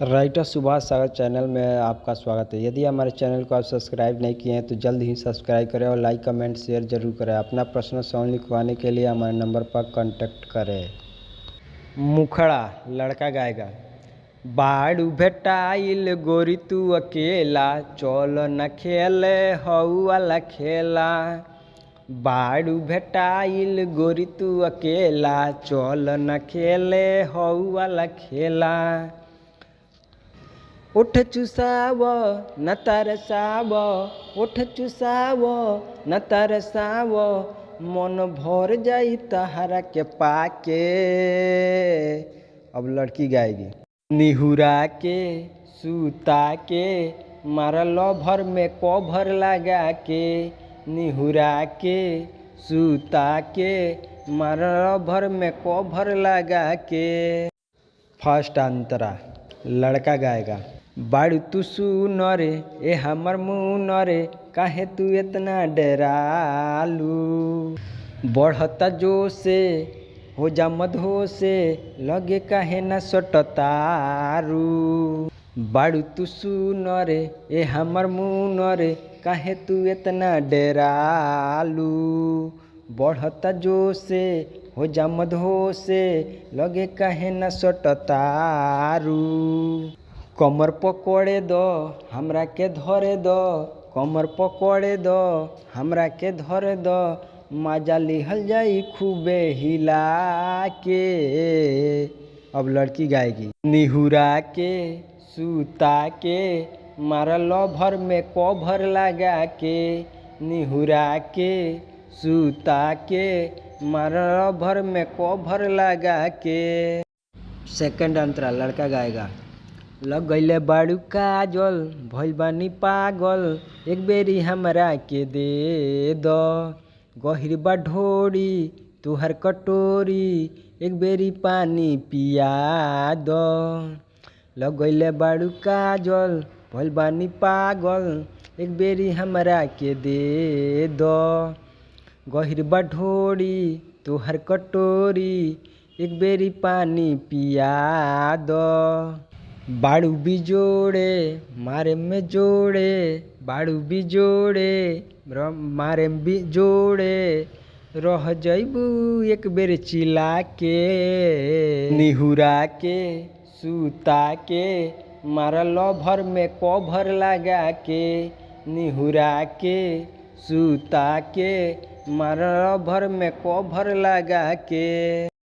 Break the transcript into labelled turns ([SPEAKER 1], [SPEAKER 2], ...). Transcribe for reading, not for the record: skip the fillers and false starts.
[SPEAKER 1] Writer Subhash सागर channel में आपका स्वागत है। यदि हमारे चैनल को आप सब्सक्राइब नहीं किए हैं तो जल्द ही सब्सक्राइब करें और लाइक कमेंट शेयर जरूर करें। अपना प्रश्न सवाल लिखवाने के लिए हमारे नंबर पर कांटेक्ट करें। मुखड़ा लड़का गाएगा। बाड़ू भेटाइल गोरी तू अकेला, चल न खेले हऊ वाला खेला। बाड़ू भेटाइल गोरी तू अकेला, चल न खेले हऊ वाला खेला। उठ चुसाव न तरसाव, उठ चुसाव न तरसाव, मन भर जाई तहरा के पाके। अब लड़की गाएगी। निहुरा के सूता के मारल भर में कभर लगा के, निहुरा के सूता के मारल भर में कभर लगा के। फर्स्ट अंतरा लड़का गाएगा। बाड़ू तू सुन रे ए हमर मुन रे, काहे तू इतना डरालू। बढ़ता जोसे हो जा मधोसे, लगे काहे न सटतारू। बाड़ू तू सुन रे ए हमर मुन रे, काहे तू इतना डरालू। बढ़ता जोसे हो जा मधोसे, लगे काहे न सटतारू। कमर पकड़े दो हमरा के धरे दो, कमर पकड़े दो हमरा के धरे दो, मजा लिहल जाई खूबे हिला के। अब लड़की गाएगी। निहुरा के सूता के मारल भर में कभर लगा के, निहुरा के सूता के मारल भर में कभर लगा के। सेकंड अंतरा लड़का गाएगा। लग गईले बाड़ू काजल, भइल बानी पागल, एक बेरी हमरा के दे दो। गहिर बा ढोरी तुहर कटोरी, एक बेरी पानी पिया दो। लग गईले बाड़ू काजल, भइल बानी पागल, एक बेरी हमरा के दे दो। गहिर बा ढोरी तुहर कटोरी, एक बेरी पानी पिया दो। बाड़ू बिजोड़े मारे में जोड़े, बाड़ू बिजोड़े मारे बिजोड़े, रह जइबू एक बेर चिल्ला के। निहुरा के सूता के मारल भर में कभर लगा के, निहुरा के सूता के मारल भर में कभर लगा के।